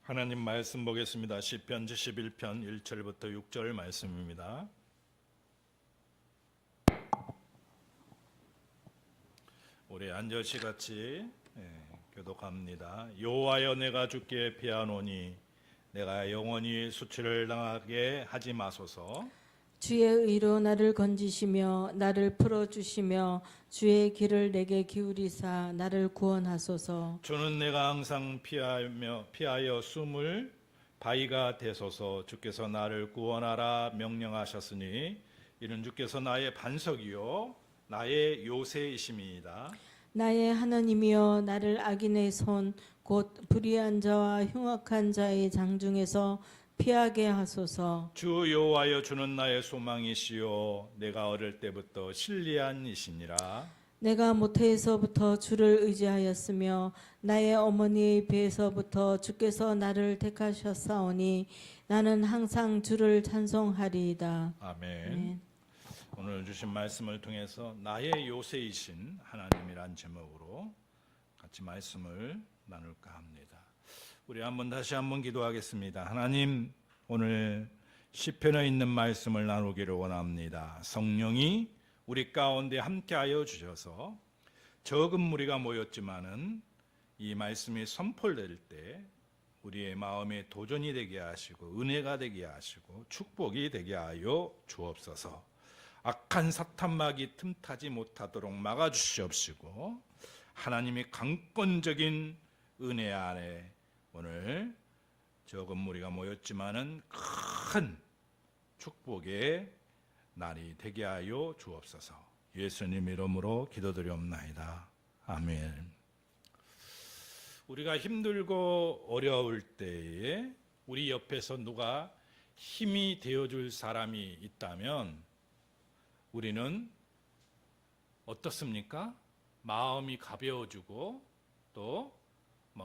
하나님 말씀 보겠습니다. 시편 71편 1절부터 6절 말씀입니다. 우리 앉으시 같이 교독합니다. 여호와여, 내가 주께 피하노니 내가 영원히 수치를 당하게 하지 마소서. 주의 의로 나를 건지시며 나를 풀어주시며 주의 길을 내게 기울이사 나를 구원하소서. 주는 내가 항상 피하여 숨을 바위가 되소서. 주께서 나를 구원하라 명령하셨으니 이는 주께서 나의 반석이요 나의 요새이심이니이다. 나의 하나님이여, 나를 악인의 손 곧 불의한 자와 흉악한 자의 장중에서 피하게 하소서. 주 여호와여, 주는 나의 소망이시요 내가 어릴 때부터 신뢰한 이시니라. 내가 모태에서부터 주를 의지하였으며 나의 어머니의 배에서부터 주께서 나를 택하셨사오니 나는 항상 주를 찬송하리이다. 아멘. 오늘 주신 말씀을 통해서 나의 요새이신 하나님이란 제목으로 같이 말씀을 나눌까 합니다. 우리 다시 한번 기도하겠습니다. 하나님, 오늘 시편에 있는 말씀을 나누기를 원합니다. 성령이 우리 가운데 함께하여 주셔서 적은 무리가 모였지만은 이 말씀이 선포될 때 우리의 마음에 도전이 되게 하시고 은혜가 되게 하시고 축복이 되게 하여 주옵소서. 악한 사탄막이 틈타지 못하도록 막아주시옵시고 하나님의 강권적인 은혜 안에 오늘 적은 무리가 모였지만은 큰 축복의 날이 되게 하여 주옵소서. 예수님 이름으로 기도드리옵나이다. 아멘. 우리가 힘들고 어려울 때에 우리 옆에서 누가 힘이 되어줄 사람이 있다면 우리는 어떻습니까? 마음이 가벼워지고 또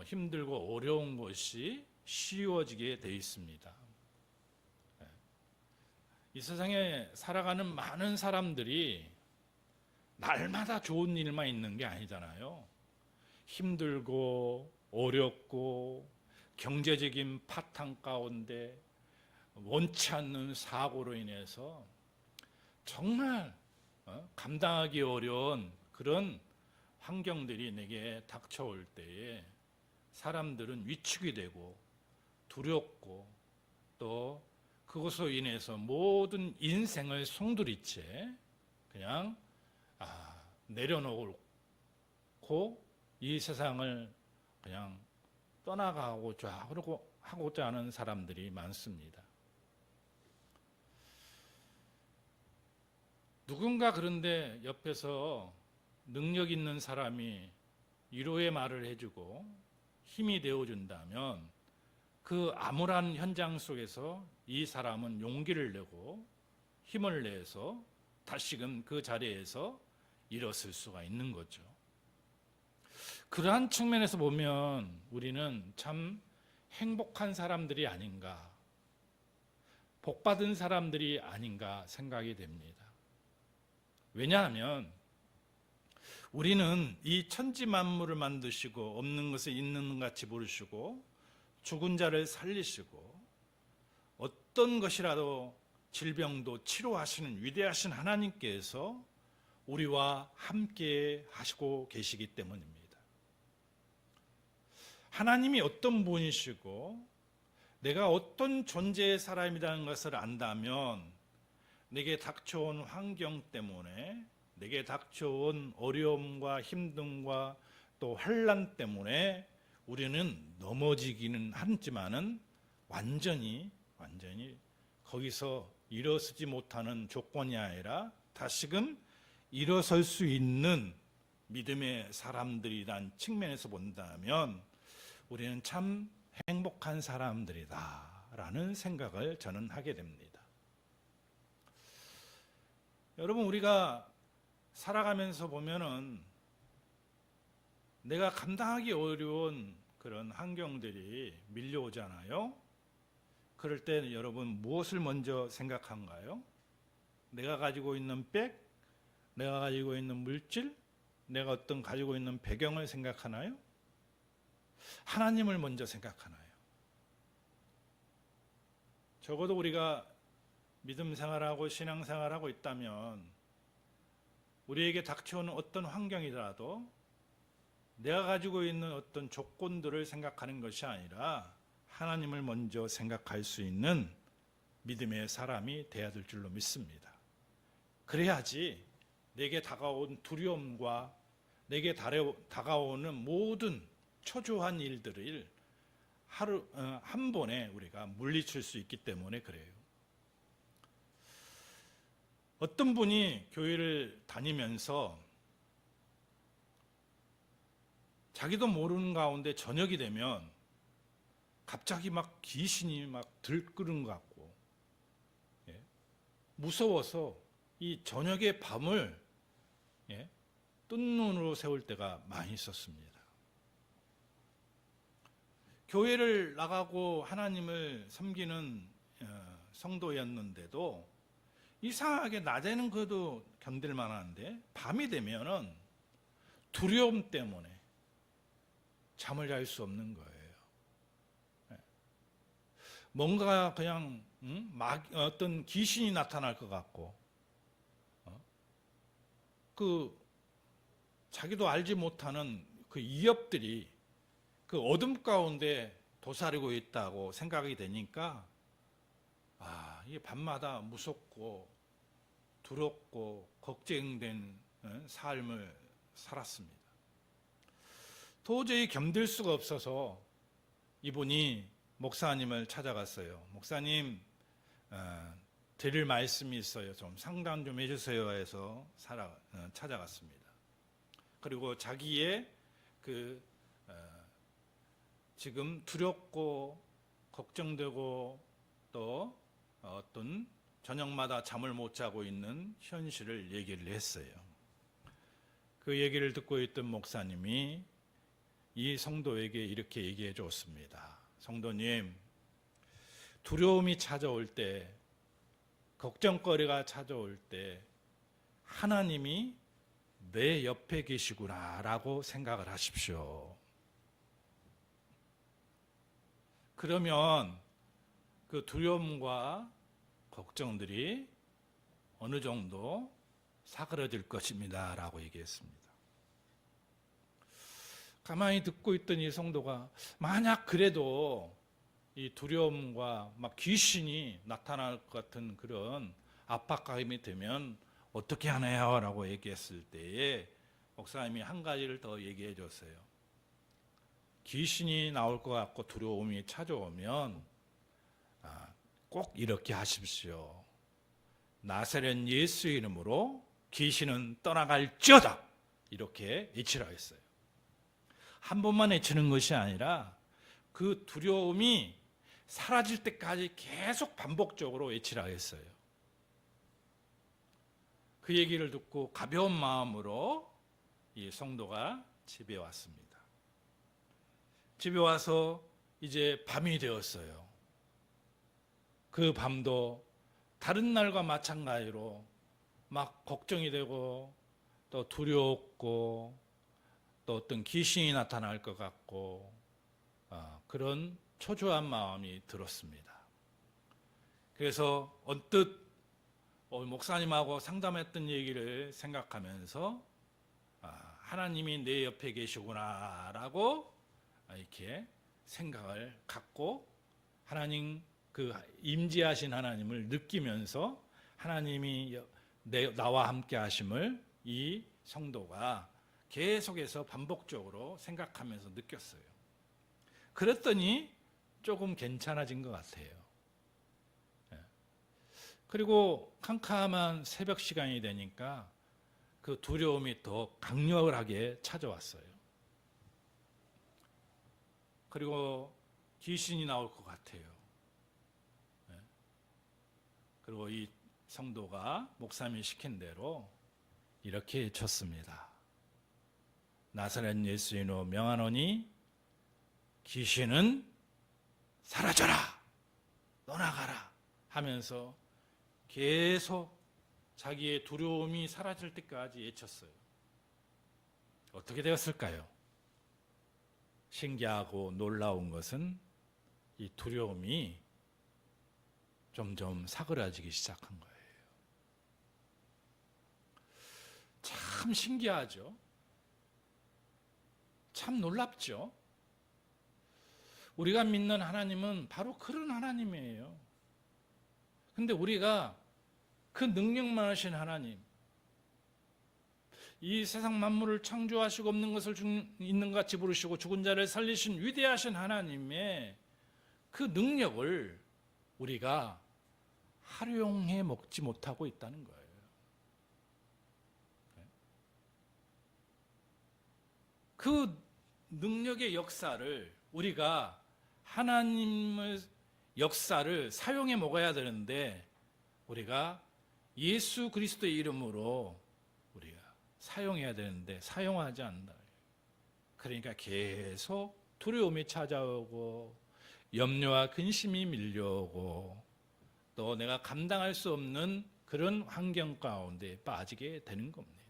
힘들고 어려운 것이 쉬워지게 되어 있습니다. 이 세상에 살아가는 많은 사람들이 날마다 좋은 일만 있는 게 아니잖아요. 힘들고 어렵고 경제적인 파탄 가운데 원치 않는 사고로 인해서 정말 감당하기 어려운 그런 환경들이 내게 닥쳐올 때에 사람들은 위축이 되고 두렵고 또 그것으로 인해서 모든 인생을 송두리째 그냥 내려놓고 이 세상을 그냥 떠나가고자 하고자 하는 사람들이 많습니다. 누군가 그런데 옆에서 능력 있는 사람이 위로의 말을 해주고 힘이 되어준다면 그 암울한 현장 속에서 이 사람은 용기를 내고 힘을 내서 다시금 그 자리에서 일어설 수가 있는 거죠. 그러한 측면에서 보면 우리는 참 행복한 사람들이 아닌가, 복받은 사람들이 아닌가 생각이 됩니다. 왜냐하면 우리는 이 천지 만물을 만드시고 없는 것을 있는 것 같이 부르시고 죽은 자를 살리시고 어떤 것이라도 질병도 치료하시는 위대하신 하나님께서 우리와 함께 하시고 계시기 때문입니다. 하나님이 어떤 분이시고 내가 어떤 존재의 사람이라는 것을 안다면 내게 닥쳐온 환경 때문에 내게 닥쳐온 어려움과 힘듦과 또 환난 때문에 우리는 넘어지기는 하지만은 완전히 거기서 일어서지 못하는 조건이 아니라 다시금 일어설 수 있는 믿음의 사람들이란 측면에서 본다면 우리는 참 행복한 사람들이다라는 생각을 저는 하게 됩니다. 여러분, 우리가 살아가면서 보면은 내가 감당하기 어려운 그런 환경들이 밀려오잖아요. 그럴 때 여러분 무엇을 먼저 생각한가요? 내가 가지고 있는 백, 내가 가지고 있는 물질, 내가 가지고 있는 배경을 생각하나요? 하나님을 먼저 생각하나요? 적어도 우리가 믿음 생활하고 신앙 생활하고 있다면 우리에게 닥쳐오는 어떤 환경이라도 내가 가지고 있는 어떤 조건들을 생각하는 것이 아니라 하나님을 먼저 생각할 수 있는 믿음의 사람이 되어야 될 줄로 믿습니다. 그래야지 내게 다가온 두려움과 내게 다가오는 모든 초조한 일들을 한 번에 우리가 물리칠 수 있기 때문에 그래요. 어떤 분이 교회를 다니면서 자기도 모르는 가운데 저녁이 되면 갑자기 막 귀신이 막 들끓은 것 같고, 무서워서 이 저녁의 밤을 뜬 눈으로 세울 때가 많이 있었습니다. 교회를 나가고 하나님을 섬기는 성도였는데도 이상하게 낮에는 그래도 견딜 만한데 밤이 되면은 두려움 때문에 잠을 잘 수 없는 거예요. 뭔가 그냥 어떤 귀신이 나타날 것 같고, 그 자기도 알지 못하는 그 이업들이 그 어둠 가운데 도사리고 있다고 생각이 되니까 이게 밤마다 무섭고 두렵고 걱정된 삶을 살았습니다. 도저히 견딜 수가 없어서 이분이 목사님을 찾아갔어요. 목사님, 드릴 말씀이 있어요. 좀 상담 좀 해주세요 해서 찾아갔습니다. 그리고 자기의 지금 두렵고 걱정되고 또 어떤 저녁마다 잠을 못 자고 있는 현실을 얘기를 했어요. 그 얘기를 듣고 있던 목사님이 이 성도에게 이렇게 얘기해 줬습니다. 성도님, 두려움이 찾아올 때, 걱정거리가 찾아올 때 하나님이 내 옆에 계시구나라고 생각을 하십시오. 그러면 그 두려움과 걱정들이 어느 정도 사그러질 것입니다 라고 얘기했습니다. 가만히 듣고 있던 이 성도가 만약 그래도 이 두려움과 막 귀신이 나타날 것 같은 그런 압박감이 되면 어떻게 하나요? 라고 얘기했을 때에 목사님이 한 가지를 더 얘기해 줬어요. 귀신이 나올 것 같고 두려움이 찾아오면 꼭 이렇게 하십시오. 나사렛 예수 이름으로 귀신은 떠나갈지어다. 이렇게 외치라 했어요. 한 번만 외치는 것이 아니라 그 두려움이 사라질 때까지 계속 반복적으로 외치라 했어요. 그 얘기를 듣고 가벼운 마음으로 이 성도가 집에 왔습니다. 집에 와서 이제 밤이 되었어요. 그 밤도 다른 날과 마찬가지로 막 걱정이 되고 또 두렵고 또 어떤 귀신이 나타날 것 같고 그런 초조한 마음이 들었습니다. 그래서 언뜻 목사님하고 상담했던 얘기를 생각하면서 하나님이 내 옆에 계시구나라고 이렇게 생각을 갖고 하나님 그 임재하신 하나님을 느끼면서 하나님이 나와 함께 하심을 이 성도가 계속해서 반복적으로 생각하면서 느꼈어요. 그랬더니 조금 괜찮아진 것 같아요. 그리고 캄캄한 새벽 시간이 되니까 그 두려움이 더 강렬하게 찾아왔어요. 그리고 귀신이 나올 것 같아요. 그리고 이 성도가 목사님이 시킨 대로 이렇게 외쳤습니다. 나사렛 예수 이름으로 명하노니 귀신은 사라져라, 떠나가라 하면서 계속 자기의 두려움이 사라질 때까지 외쳤어요. 어떻게 되었을까요? 신기하고 놀라운 것은 이 두려움이 점점 사그라지기 시작한 거예요. 참 신기하죠? 참 놀랍죠? 우리가 믿는 하나님은 바로 그런 하나님이에요. 근데 우리가 그 능력 많으신 하나님, 이 세상 만물을 창조하시고 없는 것을 있는 것 같이 부르시고 죽은 자를 살리신 위대하신 하나님의 그 능력을 우리가 활용해 먹지 못하고 있다는 거예요. 그 능력의 역사를 우리가 하나님의 역사를 사용해 먹어야 되는데 우리가 예수 그리스도의 이름으로 우리가 사용해야 되는데 사용하지 않는다. 그러니까 계속 두려움이 찾아오고 염려와 근심이 밀려오고 또 내가 감당할 수 없는 그런 환경 가운데 빠지게 되는 겁니다.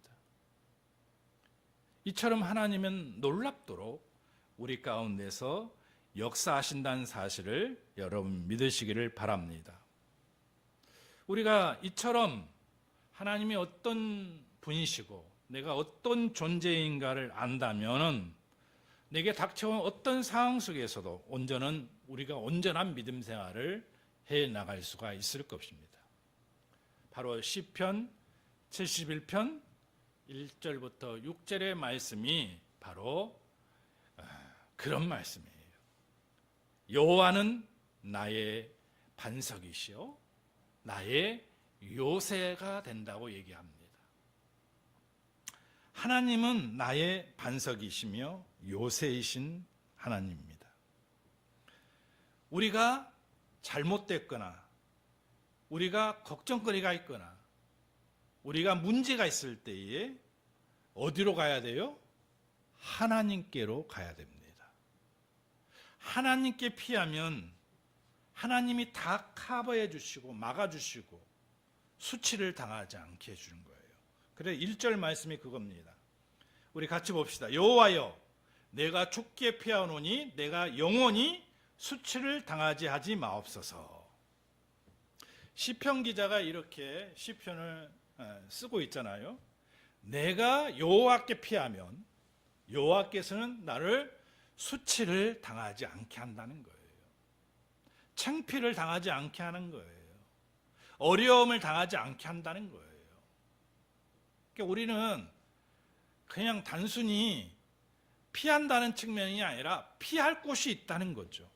이처럼 하나님은 놀랍도록 우리 가운데서 역사하신다는 사실을 여러분 믿으시기를 바랍니다. 우리가 이처럼 하나님이 어떤 분이시고 내가 어떤 존재인가를 안다면 내게 닥쳐온 어떤 상황 속에서도 우리가 온전한 믿음 생활을 해 나갈 수가 있을 것입니다. 바로 시편 71편 1절부터 6절의 말씀이 바로 그런 말씀이에요. 여호와는 나의 반석이시요 나의 요새가 된다고 얘기합니다. 하나님은 나의 반석이시며 요새이신 하나님입니다. 우리가 잘못됐거나 우리가 걱정거리가 있거나 우리가 문제가 있을 때에 어디로 가야 돼요? 하나님께로 가야 됩니다. 하나님께 피하면 하나님이 다 커버해 주시고 막아 주시고 수치를 당하지 않게 해주는 거예요. 그래서 1절 말씀이 그겁니다. 우리 같이 봅시다. 여호와여 내가 죽게 피하노니 내가 영원히 수치를 당하지 하지 마옵소서. 시편 기자가 이렇게 시편을 쓰고 있잖아요. 내가 여호와께 피하면 여호와께서는 나를 수치를 당하지 않게 한다는 거예요. 창피를 당하지 않게 하는 거예요. 어려움을 당하지 않게 한다는 거예요. 그러니까 우리는 그냥 단순히 피한다는 측면이 아니라 피할 곳이 있다는 거죠.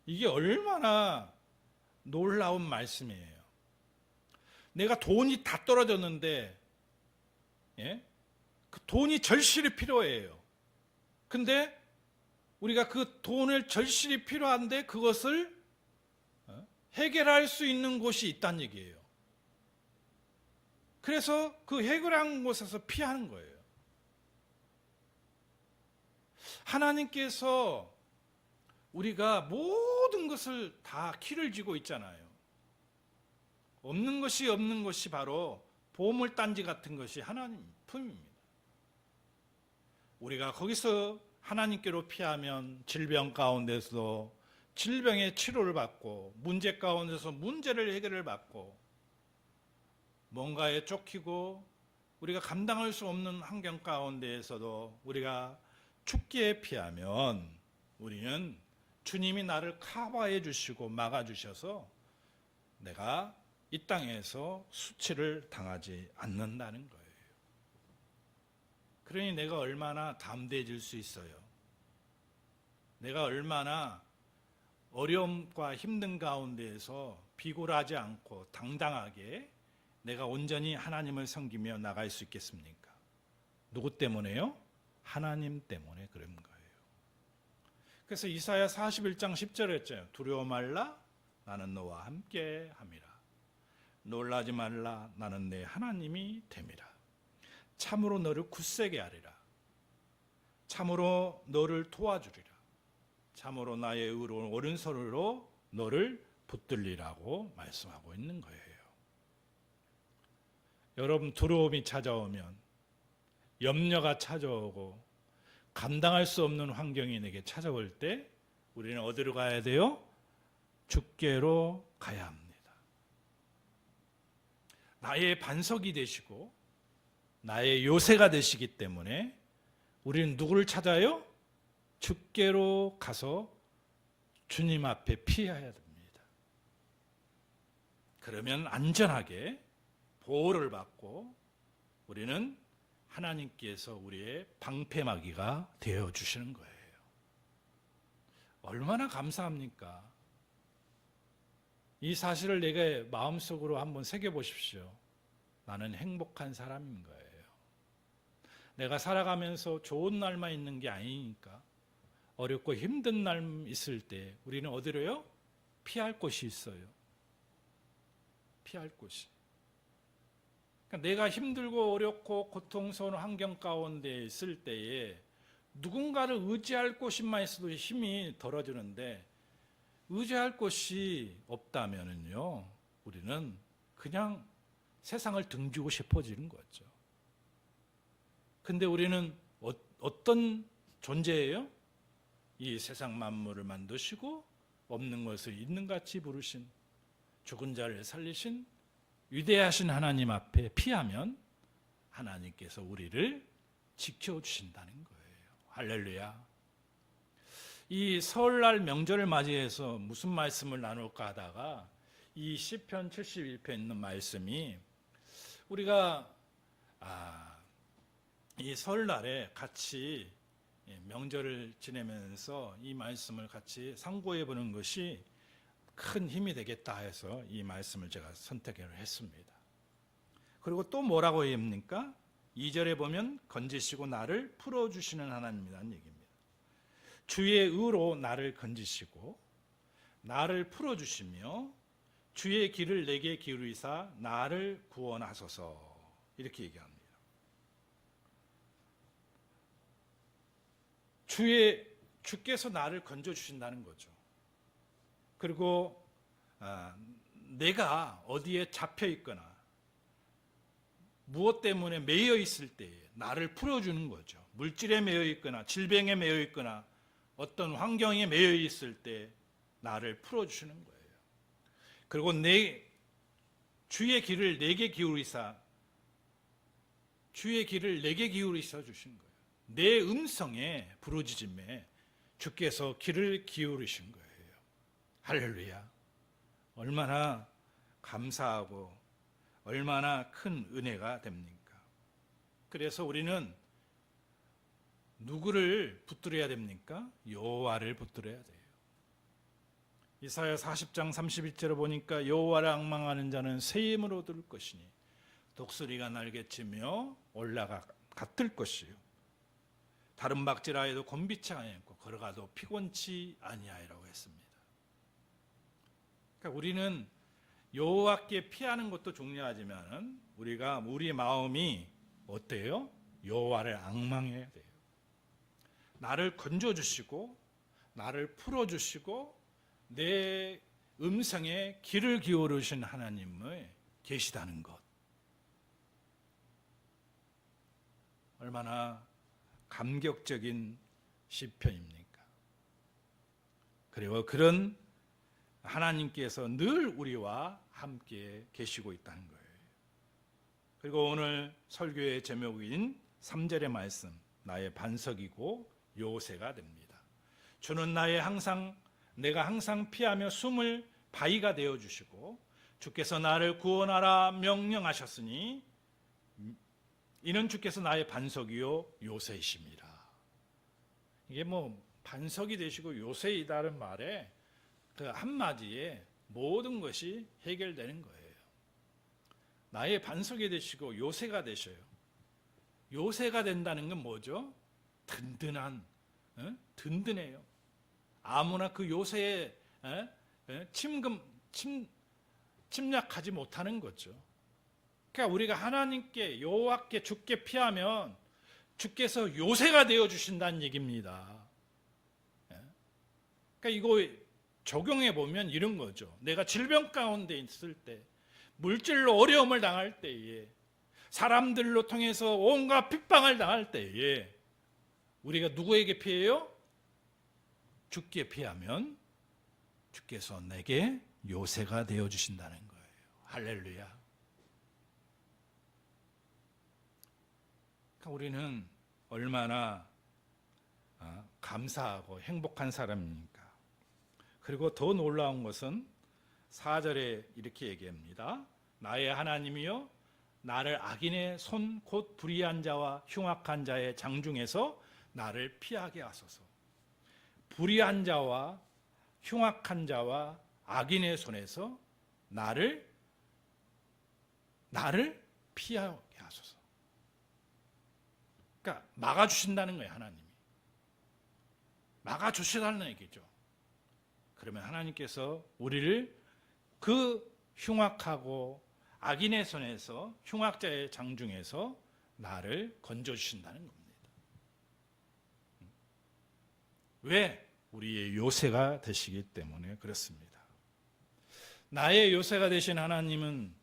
이게 얼마나 놀라운 말씀이에요. 내가 돈이 다 떨어졌는데 그 돈이 절실히 필요해요. 근데 우리가 그 돈을 절실히 필요한데 그것을 해결할 수 있는 곳이 있다는 얘기예요. 그래서 그 해결한 곳에서 피하는 거예요. 하나님께서 우리가 모든 것을 다 키를 쥐고 있잖아요. 없는 것이 바로 보물단지 같은 것이 하나님 품입니다. 우리가 거기서 하나님께로 피하면 질병 가운데서도 질병의 치료를 받고 문제 가운데서 문제를 해결을 받고 뭔가에 쫓기고 우리가 감당할 수 없는 환경 가운데에서도 우리가 죽기에 피하면 우리는 주님이 나를 커버해 주시고 막아 주셔서 내가 이 땅에서 수치를 당하지 않는다는 거예요. 그러니 내가 얼마나 담대해질 수 있어요. 내가 얼마나 어려움과 힘든 가운데에서 비굴하지 않고 당당하게 내가 온전히 하나님을 섬기며 나갈 수 있겠습니까? 누구 때문에요? 하나님 때문에 그런 거예요. 그래서 이사야 41장 10절에 했잖아요. 두려워 말라 나는 너와 함께 함이라. 놀라지 말라 나는 내 하나님이 됨이라. 참으로 너를 굳세게 하리라. 참으로 너를 도와주리라. 참으로 나의 의로운 오른손으로 너를 붙들리라고 말씀하고 있는 거예요. 여러분 두려움이 찾아오면 염려가 찾아오고 감당할 수 없는 환경이 내게 찾아올 때 우리는 어디로 가야 돼요? 주께로 가야 합니다. 나의 반석이 되시고 나의 요새가 되시기 때문에 우리는 누구를 찾아요? 주께로 가서 주님 앞에 피해야 됩니다. 그러면 안전하게 보호를 받고 우리는 하나님께서 우리의 방패막이가 되어주시는 거예요. 얼마나 감사합니까? 이 사실을 내게 마음속으로 한번 새겨보십시오. 나는 행복한 사람인 거예요. 내가 살아가면서 좋은 날만 있는 게 아니니까 어렵고 힘든 날 있을 때 우리는 어디로요? 피할 곳이 있어요. 피할 곳이. 그러니까 내가 힘들고 어렵고 고통스러운 환경 가운데 있을 때에 누군가를 의지할 곳만 있어도 힘이 덜어지는데 의지할 곳이 없다면요, 우리는 그냥 세상을 등지고 싶어지는 거죠. 근데 우리는 어떤 존재예요? 이 세상 만물을 만드시고 없는 것을 있는 같이 부르신, 죽은 자를 살리신 위대하신 하나님 앞에 피하면 하나님께서 우리를 지켜주신다는 거예요. 할렐루야. 이 설날 명절을 맞이해서 무슨 말씀을 나눌까 하다가 이 시편 71편에 있는 말씀이 우리가 이 설날에 같이 명절을 지내면서 이 말씀을 같이 상고해 보는 것이 큰 힘이 되겠다 해서 이 말씀을 제가 선택을 했습니다. 그리고 또 뭐라고 합니까? 2절에 보면 건지시고 나를 풀어주시는 하나님이라는 얘기입니다. 주의 의로 나를 건지시고 나를 풀어주시며 주의 길을 내게 기울이사 나를 구원하소서, 이렇게 얘기합니다. 주께서 나를 건져주신다는 거죠. 그리고 내가 어디에 잡혀 있거나 무엇 때문에 매여 있을 때 나를 풀어주는 거죠. 물질에 매여 있거나 질병에 매여 있거나 어떤 환경에 매여 있을 때 나를 풀어주시는 거예요. 그리고 주의 길을 내게 기울이사 주시는 거예요. 내 음성에 부르짖음에 주께서 귀를 기울이신 거예요. 할렐루야. 얼마나 감사하고 얼마나 큰 은혜가 됩니까? 그래서 우리는 누구를 붙들어야 됩니까? 여호와를 붙들어야 돼요. 이사야 40장 31절을 보니까 여호와를 앙망하는 자는 새 힘을 얻을 것이니 독수리가 날개치며 올라가 같을 것이요 다른 박질하여도 곤비치 아니하고 걸어가도 피곤치 아니하리라고 했습니다. 그러니까 우리는 여호와께 피하는 것도 중요하지만 우리 마음이 어때요? 여호와를 앙망해야 돼요. 나를 건져주시고 나를 풀어주시고 내 음성에 귀를 기울이신 하나님의 계시다는 것, 얼마나 감격적인 시편입니까? 그리고 그런 하나님께서 늘 우리와 함께 계시고 있다는 거예요. 그리고 오늘 설교의 제목인 3절의 말씀, 나의 반석이고 요새가 됩니다. 주는 내가 항상 피하며 숨을 바위가 되어주시고 주께서 나를 구원하라 명령하셨으니 이는 주께서 나의 반석이요 요새이십니다. 이게 반석이 되시고 요새이다는 말에 그 한마디에 모든 것이 해결되는 거예요. 나의 반석이 되시고 요새가 되셔요. 요새가 된다는 건 뭐죠? 든든해요. 아무나 그 요새에 침략하지 못하는 거죠. 그러니까 우리가 하나님께 여호와께 주께 피하면 주께서 요새가 되어 주신다는 얘기입니다. 그러니까 이거 적용해 보면 이런 거죠. 내가 질병 가운데 있을 때, 물질로 어려움을 당할 때에, 사람들로 통해서 온갖 핍박을 당할 때에 우리가 누구에게 피해요? 주께 피하면 주께서 내게 요새가 되어 주신다는 거예요. 할렐루야. 그러니까 우리는 얼마나 감사하고 행복한 사람입니까? 그리고 더 놀라운 것은 4절에 이렇게 얘기합니다. 나의 하나님이여 나를 악인의 손 곧 불의한 자와 흉악한 자의 장중에서 나를 피하게 하소서. 불의한 자와 흉악한 자와 악인의 손에서 나를 피하게 하소서. 그러니까 막아주신다는 거예요. 하나님이 막아주시다는 얘기죠. 그러면 하나님께서 우리를 그 흉악하고 악인의 손에서 흉악자의 장중에서 나를 건져주신다는 겁니다. 왜? 우리의 요새가 되시기 때문에 그렇습니다. 나의 요새가 되신 하나님은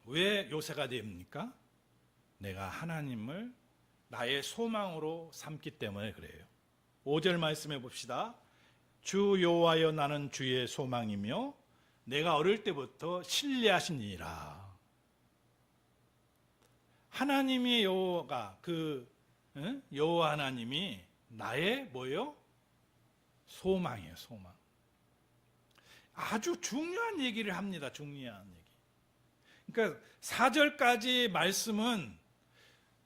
왜 요새가 됩니까? 내가 하나님을 나의 소망으로 삼기 때문에 그래요. 5절 말씀해 봅시다. 주 여호와여 나는 주의 소망이며 내가 어릴 때부터 신뢰하시니라. 하나님의 여호와가 여호와 하나님이 나의 뭐예요? 소망이에요. 소망. 아주 중요한 얘기를 합니다. 중요한 얘기. 그러니까 4절까지 말씀은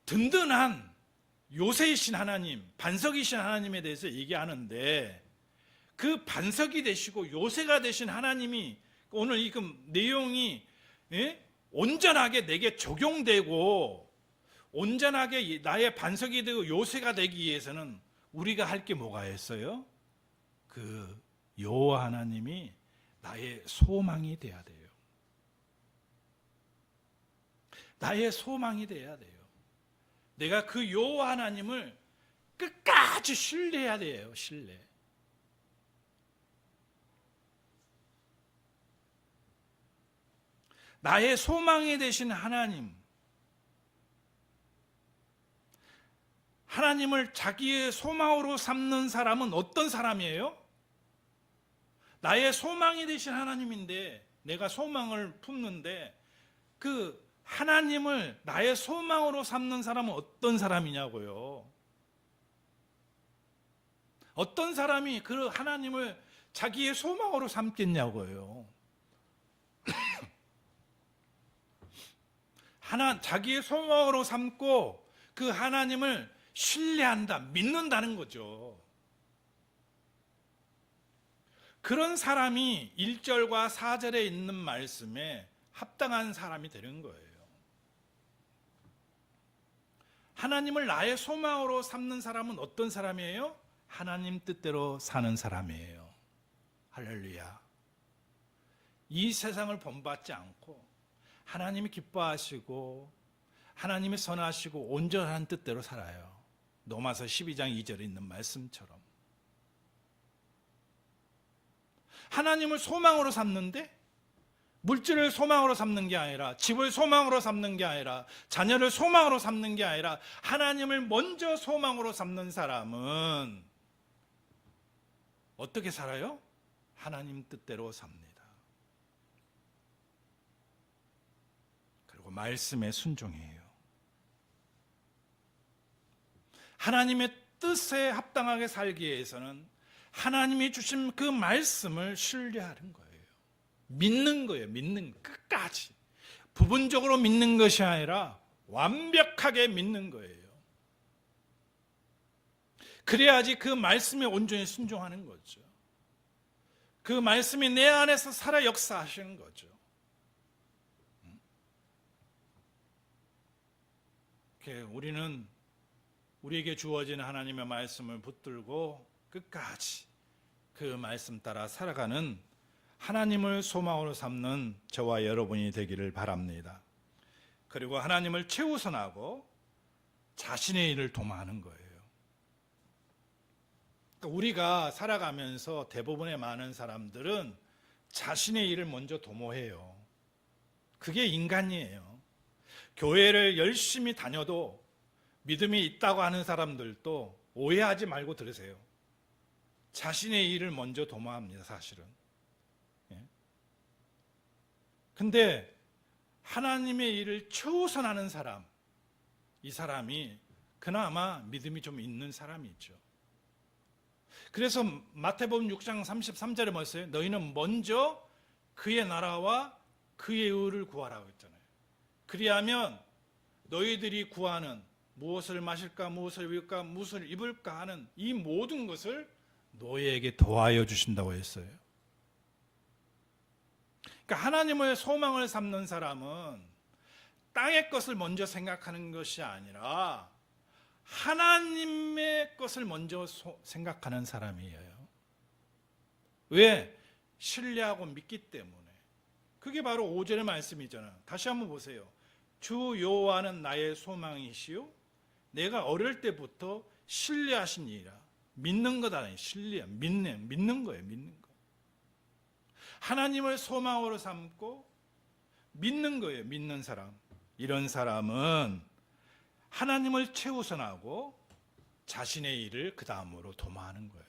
든든한 요새이신 하나님, 반석이신 하나님에 대해서 얘기하는데 그 반석이 되시고 요새가 되신 하나님이 오늘 이 내용이 온전하게 내게 적용되고 온전하게 나의 반석이 되고 요새가 되기 위해서는 우리가 할 게 뭐가 있어요? 그 여호와 하나님이 나의 소망이 돼야 돼요. 나의 소망이 돼야 돼요. 내가 그 여호와 하나님을 끝까지 신뢰해야 돼요. 신뢰. 나의 소망이 되신 하나님을 자기의 소망으로 삼는 사람은 어떤 사람이에요? 나의 소망이 되신 하나님인데 내가 소망을 품는데 그 하나님을 나의 소망으로 삼는 사람은 어떤 사람이냐고요? 어떤 사람이 그 하나님을 자기의 소망으로 삼겠냐고요? 자기의 소망으로 삼고 그 하나님을 신뢰한다, 믿는다는 거죠. 그런 사람이 1절과 4절에 있는 말씀에 합당한 사람이 되는 거예요. 하나님을 나의 소망으로 삼는 사람은 어떤 사람이에요? 하나님 뜻대로 사는 사람이에요. 할렐루야. 이 세상을 본받지 않고 하나님이 기뻐하시고 하나님이 선하시고 온전한 뜻대로 살아요. 로마서 12장 2절에 있는 말씀처럼. 하나님을 소망으로 삼는데 물질을 소망으로 삼는 게 아니라 집을 소망으로 삼는 게 아니라 자녀를 소망으로 삼는 게 아니라 하나님을 먼저 소망으로 삼는 사람은 어떻게 살아요? 하나님 뜻대로 삽니다. 그리고 말씀에 순종해요. 하나님의 뜻에 합당하게 살기 위해서는 하나님이 주신 그 말씀을 신뢰하는 거예요. 믿는 거예요. 믿는 거. 끝까지. 부분적으로 믿는 것이 아니라 완벽하게 믿는 거예요. 그래야지 그 말씀에 온전히 순종하는 거죠. 그 말씀이 내 안에서 살아 역사하시는 거죠. 우리는 우리에게 주어진 하나님의 말씀을 붙들고 끝까지 그 말씀 따라 살아가는 하나님을 소망으로 삼는 저와 여러분이 되기를 바랍니다. 그리고 하나님을 최우선하고 자신의 일을 도모하는 거예요. 우리가 살아가면서 대부분의 많은 사람들은 자신의 일을 먼저 도모해요. 그게 인간이에요. 교회를 열심히 다녀도 믿음이 있다고 하는 사람들도 오해하지 말고 들으세요. 자신의 일을 먼저 도모합니다, 사실은. 예. 근데 하나님의 일을 최우선하는 사람, 이 사람이 그나마 믿음이 좀 있는 사람이죠. 그래서 마태복음 6장 33절에 뭐였어요? 너희는 먼저 그의 나라와 그의 의를 구하라고 했잖아요. 그리하면 너희들이 구하는 무엇을 마실까, 무엇을 입을까, 무엇을 입을까 하는 이 모든 것을 너희에게 더하여 주신다고 했어요. 그러니까 하나님의 소망을 삼는 사람은 땅의 것을 먼저 생각하는 것이 아니라 하나님의 것을 먼저 생각하는 사람이에요. 왜? 신뢰하고 믿기 때문에. 그게 바로 5절의 말씀이잖아요. 다시 한번 보세요. 주 여호와는 나의 소망이시요 내가 어릴 때부터 신뢰하시니라. 믿는 것 아니에요. 신뢰, 믿는 거예요. 믿는 거. 하나님을 소망으로 삼고 믿는 거예요. 믿는 사람. 이런 사람은 하나님을 최우선하고 자신의 일을 그 다음으로 도모하는 거예요.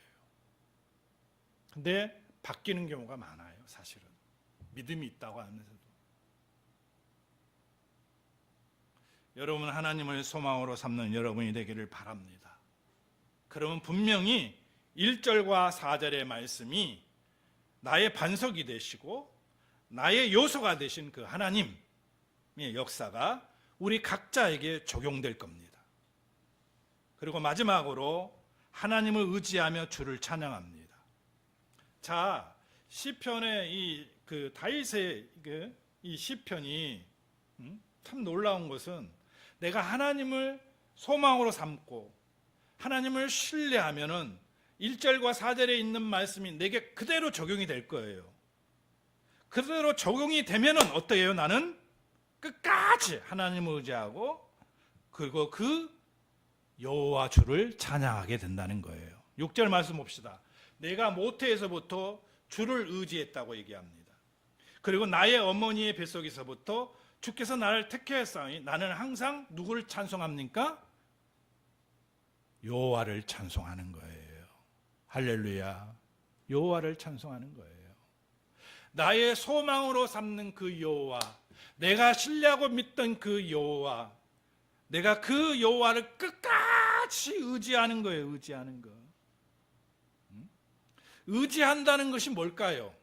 근데 바뀌는 경우가 많아요, 사실은. 믿음이 있다고 하면서도. 여러분, 하나님을 소망으로 삼는 여러분이 되기를 바랍니다. 그러면 분명히 1절과 4절의 말씀이 나의 반석이 되시고 나의 요소가 되신 그 하나님의 역사가 우리 각자에게 적용될 겁니다. 그리고 마지막으로 하나님을 의지하며 주를 찬양합니다. 자, 시편의 다윗의 이 시편이 참 놀라운 것은 내가 하나님을 소망으로 삼고 하나님을 신뢰하면은 1절과 4절에 있는 말씀이 내게 그대로 적용이 될 거예요. 그대로 적용이 되면은 어떻게 해요? 나는 끝까지 하나님을 의지하고 그리고 그 여호와 주를 찬양하게 된다는 거예요. 6절 말씀 봅시다. 내가 모태에서부터 주를 의지했다고 얘기합니다. 그리고 나의 어머니의 뱃속에서부터 주께서 나를 택하였사오니 나는 항상 누구를 찬송합니까? 여호와를 찬송하는 거예요. 할렐루야. 여호와를 찬송하는 거예요. 나의 소망으로 삼는 그 여호와, 내가 신뢰하고 믿던 그 여호와, 내가 그 여호와를 끝까지 의지하는 거예요. 의지하는 거. 의지한다는 것이 뭘까요?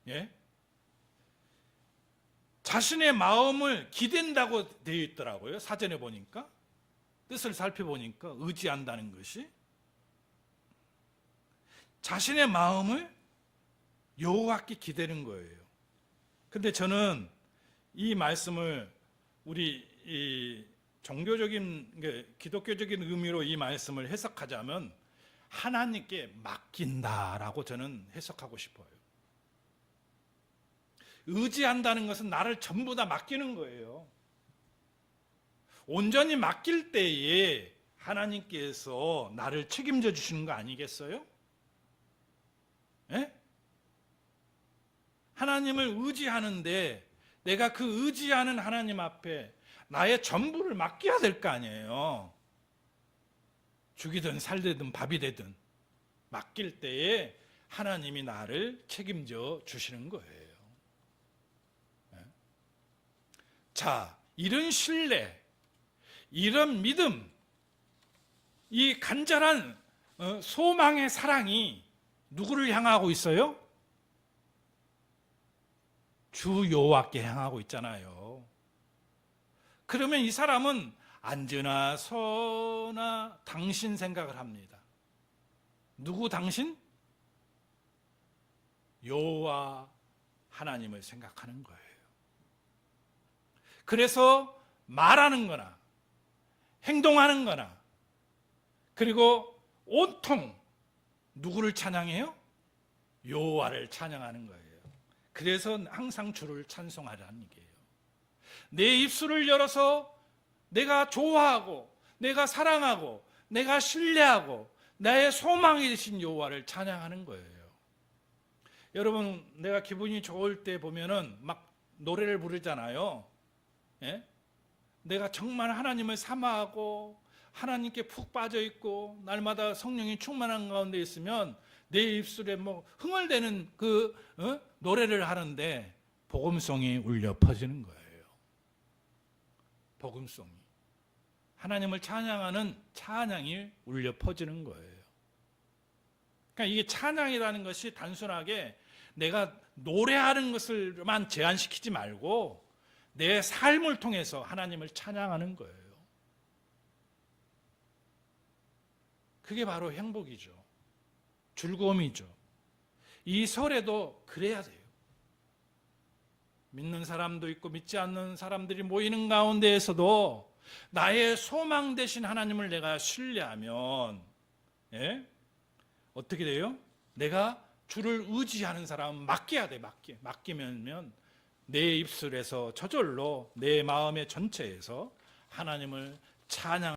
예? 자신의 마음을 기댄다고 되어 있더라고요. 사전에 보니까. 뜻을 살펴보니까 의지한다는 것이 자신의 마음을 여호와께 기대는 거예요. 근데 저는 이 말씀을 우리 이 종교적인 기독교적인 의미로 이 말씀을 해석하자면 하나님께 맡긴다라고 저는 해석하고 싶어요. 의지한다는 것은 나를 전부 다 맡기는 거예요. 온전히 맡길 때에 하나님께서 나를 책임져 주시는 거 아니겠어요? 예? 하나님을 의지하는데 내가 그 의지하는 하나님 앞에 나의 전부를 맡겨야 될 거 아니에요. 죽이든 살되든 밥이 되든 맡길 때에 하나님이 나를 책임져 주시는 거예요. 자, 이런 신뢰, 이런 믿음, 이 간절한 소망의 사랑이 누구를 향하고 있어요? 주 여호와께 향하고 있잖아요. 그러면 이 사람은 앉으나 서나 당신 생각을 합니다. 누구 당신? 여호와 하나님을 생각하는 거예요. 그래서 말하는 거나 행동하는 거나 그리고 온통 누구를 찬양해요? 여호와를 찬양하는 거예요. 그래서 항상 주를 찬송하라는 얘기예요. 내 입술을 열어서 내가 좋아하고 내가 사랑하고 내가 신뢰하고 나의 소망이 되신 여호와를 찬양하는 거예요. 여러분, 내가 기분이 좋을 때 보면은 막 노래를 부르잖아요. 예? 내가 정말 하나님을 사모하고 하나님께 푹 빠져 있고 날마다 성령이 충만한 가운데 있으면 내 입술에 뭐 흥얼대는 그 노래를 하는데 복음송이 울려 퍼지는 거예요. 복음송이. 하나님을 찬양하는 찬양이 울려 퍼지는 거예요. 그러니까 이게 찬양이라는 것이 단순하게 내가 노래하는 것을만 제한시키지 말고 내 삶을 통해서 하나님을 찬양하는 거예요. 그게 바로 행복이죠. 즐거움이죠. 이 설에도 그래야 돼요. 믿는 사람도 있고 믿지 않는 사람들이 모이는 가운데에서도 나의 소망 되신 하나님을 내가 신뢰하면 어떻게 돼요? 내가 주를 의지하는 사람은 맡겨야 돼. 맡기면 내 입술에서 저절로 내 마음의 전체에서 하나님을 찬양